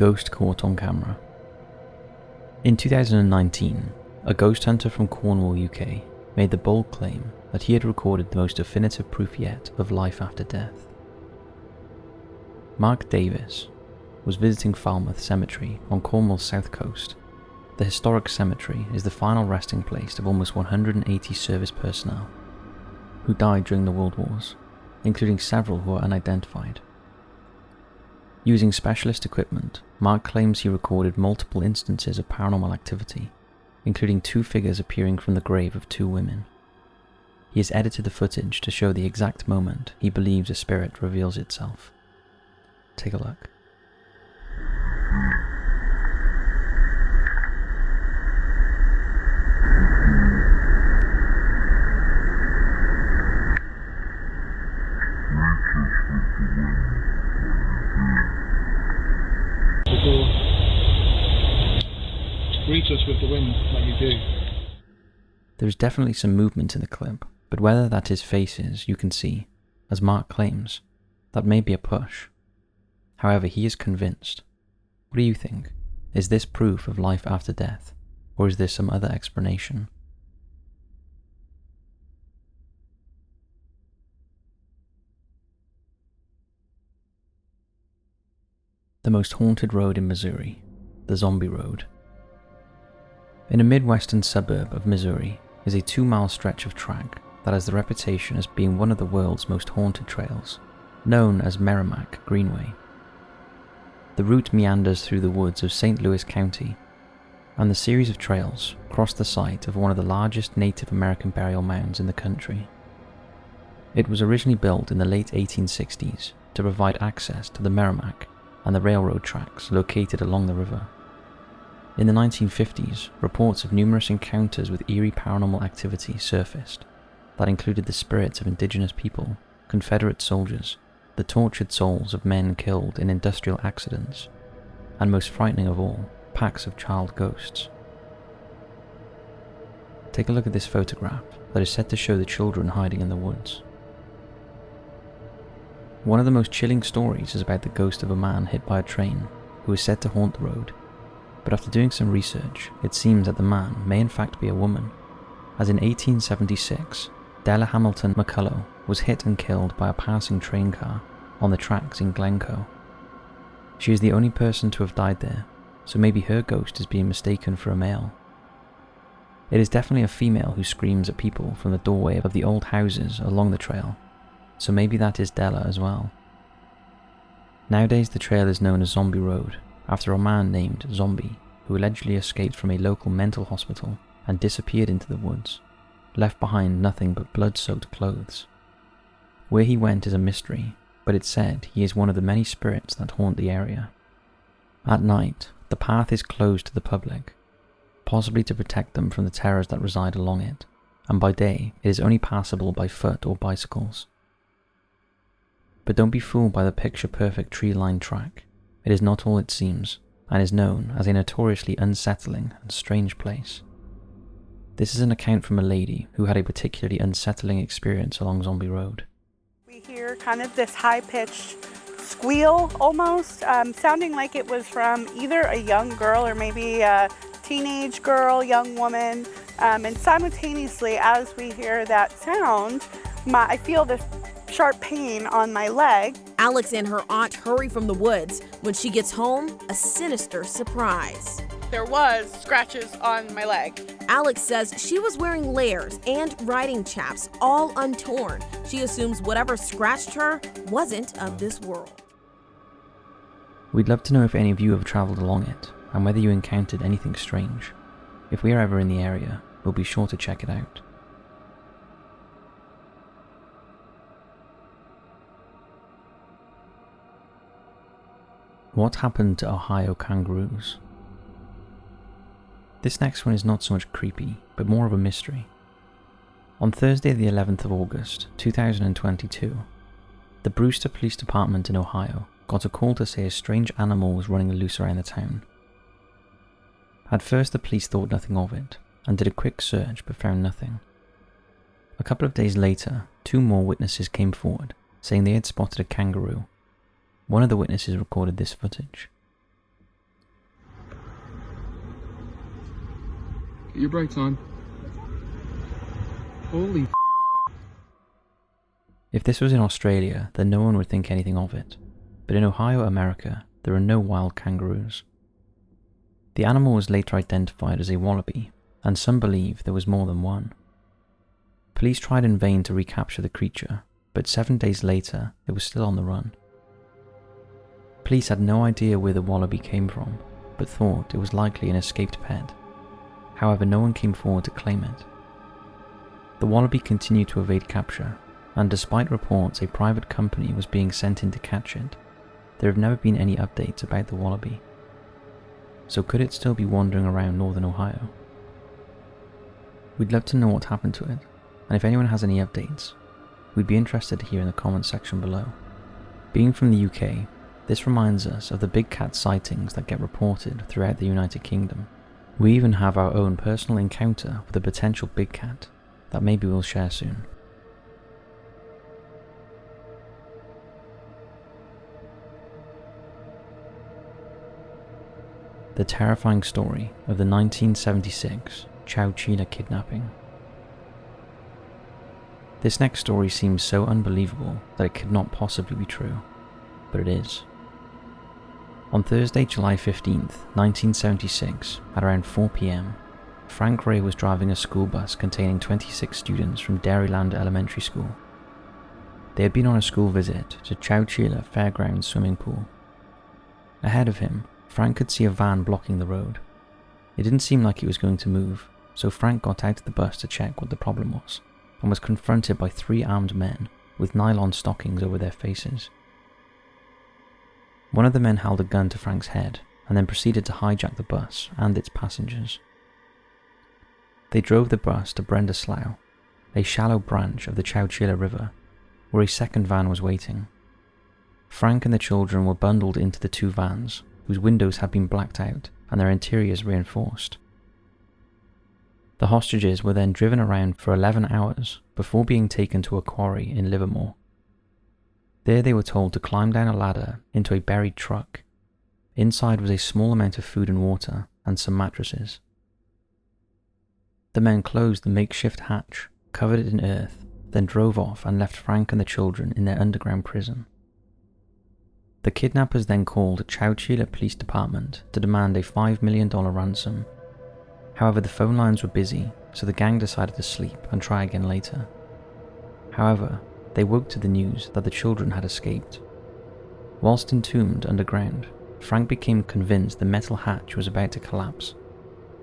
ghost caught on camera. In 2019, a ghost hunter from Cornwall, UK, made the bold claim that he had recorded the most definitive proof yet of life after death. Mark Davis was visiting Falmouth Cemetery on Cornwall's south coast. The historic cemetery is the final resting place of almost 180 service personnel who died during the World Wars, including several who are unidentified. Using specialist equipment, Mark claims he recorded multiple instances of paranormal activity, including 2 figures appearing from the grave of 2 women. He has edited the footage to show the exact moment he believes a spirit reveals itself. Take a look. Greet us with the wind like you do. There's definitely some movement in the clip, but whether that is faces you can see, as Mark claims, that may be a push. However, he is convinced. What do you think? Is this proof of life after death, or is there some other explanation? The most haunted road in Missouri, the Zombie Road. In a midwestern suburb of Missouri is a 2-mile stretch of track that has the reputation as being one of the world's most haunted trails, known as Merrimack Greenway. The route meanders through the woods of St. Louis County, and the series of trails cross the site of one of the largest Native American burial mounds in the country. It was originally built in the late 1860s to provide access to the Merrimack and the railroad tracks located along the river. In the 1950s, reports of numerous encounters with eerie paranormal activity surfaced that included the spirits of indigenous people, Confederate soldiers, the tortured souls of men killed in industrial accidents, and most frightening of all, packs of child ghosts. Take a look at this photograph that is said to show the children hiding in the woods. One of the most chilling stories is about the ghost of a man hit by a train who is said to haunt the road. But after doing some research, it seems that the man may in fact be a woman, as in 1876, Della Hamilton McCullough was hit and killed by a passing train car on the tracks in Glencoe. She is the only person to have died there, so maybe her ghost is being mistaken for a male. It is definitely a female who screams at people from the doorway of the old houses along the trail, so maybe that is Della as well. Nowadays the trail is known as Zombie Road, after a man named Zombie, who allegedly escaped from a local mental hospital and disappeared into the woods, left behind nothing but blood-soaked clothes. Where he went is a mystery, but it's said he is one of the many spirits that haunt the area. At night, the path is closed to the public, possibly to protect them from the terrors that reside along it, and by day it is only passable by foot or bicycles. But don't be fooled by the picture-perfect tree-lined track. It is not all it seems, and is known as a notoriously unsettling and strange place. This is an account from a lady who had a particularly unsettling experience along Zombie Road. We hear kind of this high-pitched squeal almost, sounding like it was from either a young girl or maybe a teenage girl, young woman, and simultaneously as we hear that sound, I feel this sharp pain on my leg. Alex and her aunt hurry from the woods. When she gets home, a sinister surprise. There was scratches on my leg. Alex says she was wearing layers and riding chaps, all untorn. She assumes whatever scratched her wasn't of this world. We'd love to know if any of you have travelled along it, and whether you encountered anything strange. If we are ever in the area, we'll be sure to check it out. What happened to Ohio kangaroos? This next one is not so much creepy, but more of a mystery. On Thursday the 11th of August, 2022, the Brewster Police Department in Ohio got a call to say a strange animal was running loose around the town. At first the police thought nothing of it, and did a quick search but found nothing. A couple of days later, 2 more witnesses came forward, saying they had spotted a kangaroo. One of the witnesses recorded this footage. Get your brakes on. Holy If this was in Australia, then no one would think anything of it. But in Ohio, America, there are no wild kangaroos. The animal was later identified as a wallaby, and some believe there was more than one. Police tried in vain to recapture the creature, but 7 days later, it was still on the run. Police had no idea where the wallaby came from, but thought it was likely an escaped pet. However, no one came forward to claim it. The wallaby continued to evade capture, and despite reports a private company was being sent in to catch it, there have never been any updates about the wallaby. So could it still be wandering around northern Ohio? We'd love to know what happened to it, and if anyone has any updates, we'd be interested to hear in the comments section below. Being from the UK, this reminds us of the big cat sightings that get reported throughout the United Kingdom. We even have our own personal encounter with a potential big cat that maybe we'll share soon. The terrifying story of the 1976 Chowchilla kidnapping. This next story seems so unbelievable that it could not possibly be true, but it is. On Thursday, July 15th, 1976, at around 4 PM, Frank Ray was driving a school bus containing 26 students from Dairyland Elementary School. They had been on a school visit to Chowchilla Fairgrounds swimming pool. Ahead of him, Frank could see a van blocking the road. It didn't seem like it was going to move, so Frank got out of the bus to check what the problem was, and was confronted by 3 armed men with nylon stockings over their faces. One of the men held a gun to Frank's head, and then proceeded to hijack the bus and its passengers. They drove the bus to Brenda Slough, a shallow branch of the Chowchilla River, where a second van was waiting. Frank and the children were bundled into the 2 vans, whose windows had been blacked out and their interiors reinforced. The hostages were then driven around for 11 hours before being taken to a quarry in Livermore. There they were told to climb down a ladder into a buried truck. Inside was a small amount of food and water and some mattresses. The men closed the makeshift hatch, covered it in earth, then drove off and left Frank and the children in their underground prison. The kidnappers then called Chowchilla Police Department to demand a $5 million ransom. However, the phone lines were busy, so the gang decided to sleep and try again later. However, they woke to the news that the children had escaped. Whilst entombed underground, Frank became convinced the metal hatch was about to collapse,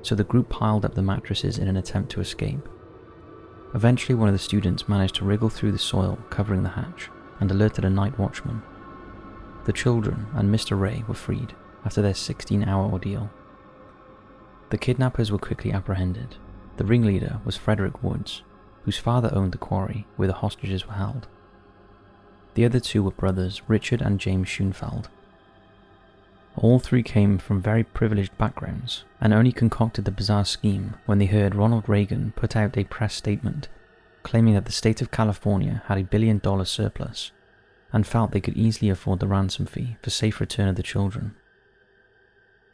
so the group piled up the mattresses in an attempt to escape. Eventually, one of the students managed to wriggle through the soil covering the hatch and alerted a night watchman. The children and Mr. Ray were freed after their 16-hour ordeal. The kidnappers were quickly apprehended. The ringleader was Frederick Woods, whose father owned the quarry where the hostages were held. The other 2 were brothers Richard and James Schoenfeld. All 3 came from very privileged backgrounds and only concocted the bizarre scheme when they heard Ronald Reagan put out a press statement claiming that the state of California had $1 billion surplus and felt they could easily afford the ransom fee for safe return of the children.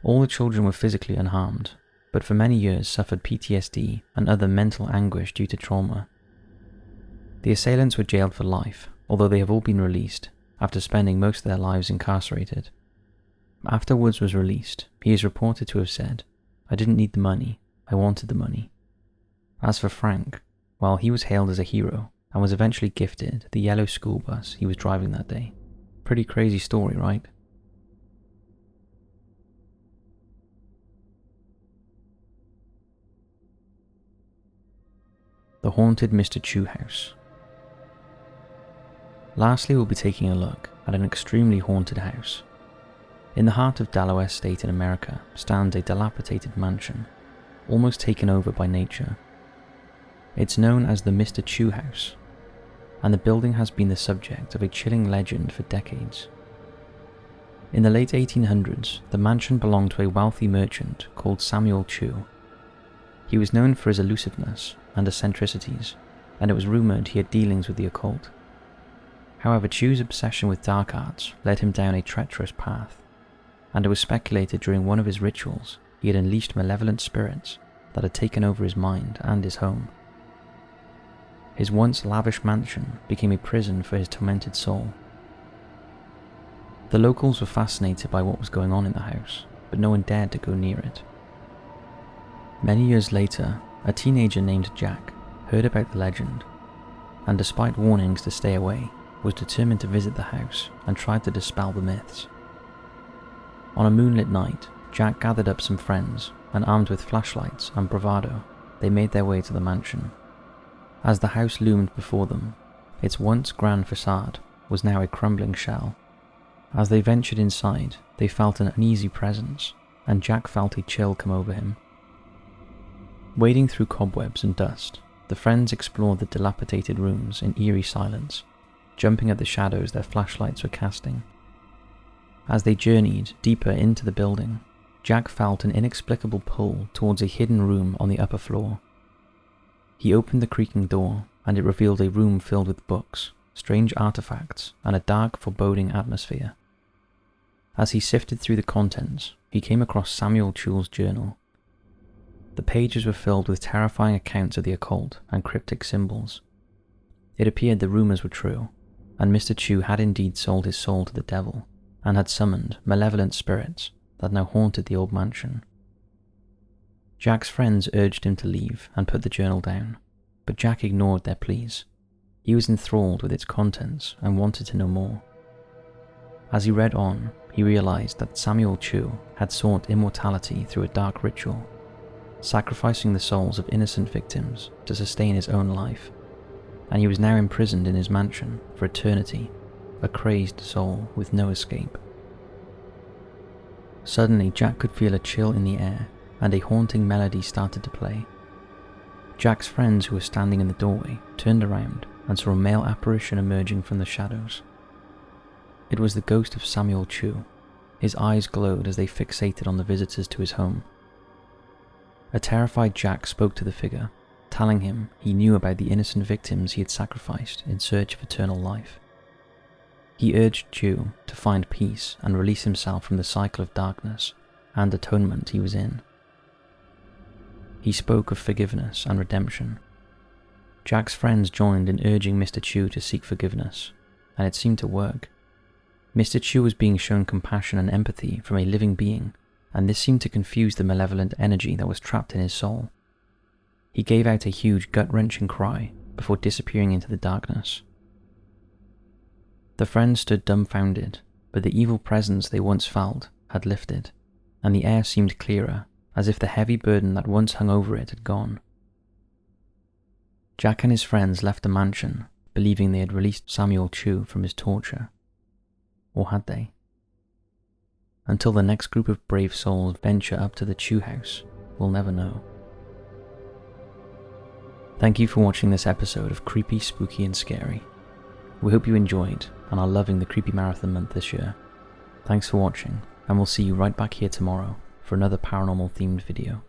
All the children were physically unharmed, but for many years suffered PTSD and other mental anguish due to trauma. The assailants were jailed for life, although they have all been released after spending most of their lives incarcerated. After Woods was released, he is reported to have said, "I didn't need the money, I wanted the money." As for Frank, while he was hailed as a hero and was eventually gifted the yellow school bus he was driving that day. Pretty crazy story, right? The haunted Mr. Chew house. Lastly, we'll be taking a look at an extremely haunted house. In the heart of Delaware State in America stands a dilapidated mansion, almost taken over by nature. It's known as the Mr. Chew house, and the building has been the subject of a chilling legend for decades. In the late 1800s, the mansion belonged to a wealthy merchant called Samuel Chew. He was known for his elusiveness and eccentricities, and it was rumoured he had dealings with the occult. However, Chew's obsession with dark arts led him down a treacherous path, and it was speculated during one of his rituals he had unleashed malevolent spirits that had taken over his mind and his home. His once lavish mansion became a prison for his tormented soul. The locals were fascinated by what was going on in the house, but no one dared to go near it. Many years later, a teenager named Jack heard about the legend, and despite warnings to stay away, was determined to visit the house and tried to dispel the myths. On a moonlit night, Jack gathered up some friends, and armed with flashlights and bravado, they made their way to the mansion. As the house loomed before them, its once grand facade was now a crumbling shell. As they ventured inside, they felt an uneasy presence, and Jack felt a chill come over him. Wading through cobwebs and dust, the friends explored the dilapidated rooms in eerie silence, jumping at the shadows their flashlights were casting. As they journeyed deeper into the building, Jack felt an inexplicable pull towards a hidden room on the upper floor. He opened the creaking door, and it revealed a room filled with books, strange artifacts, and a dark, foreboding atmosphere. As he sifted through the contents, he came across Samuel Chew's journal. The pages were filled with terrifying accounts of the occult and cryptic symbols. It appeared the rumors were true, and Mr. Chew had indeed sold his soul to the devil, and had summoned malevolent spirits that now haunted the old mansion. Jack's friends urged him to leave and put the journal down, but Jack ignored their pleas. He was enthralled with its contents and wanted to know more. As he read on, he realized that Samuel Chew had sought immortality through a dark ritual, sacrificing the souls of innocent victims to sustain his own life, and he was now imprisoned in his mansion for eternity, a crazed soul with no escape. Suddenly, Jack could feel a chill in the air, and a haunting melody started to play. Jack's friends who were standing in the doorway turned around and saw a male apparition emerging from the shadows. It was the ghost of Samuel Chew. His eyes glowed as they fixated on the visitors to his home. A terrified Jack spoke to the figure, telling him he knew about the innocent victims he had sacrificed in search of eternal life. He urged Chew to find peace and release himself from the cycle of darkness and atonement he was in. He spoke of forgiveness and redemption. Jack's friends joined in urging Mr. Chew to seek forgiveness, and it seemed to work. Mr. Chew was being shown compassion and empathy from a living being, and this seemed to confuse the malevolent energy that was trapped in his soul. He gave out a huge gut-wrenching cry before disappearing into the darkness. The friends stood dumbfounded, but the evil presence they once felt had lifted, and the air seemed clearer, as if the heavy burden that once hung over it had gone. Jack and his friends left the mansion, believing they had released Samuel Chew from his torture. Or had they? Until the next group of brave souls venture up to the Chew house, we'll never know. Thank you for watching this episode of Creepy, Spooky and Scary. We hope you enjoyed and are loving the Creepy Marathon month this year. Thanks for watching, and we'll see you right back here tomorrow for another paranormal themed video.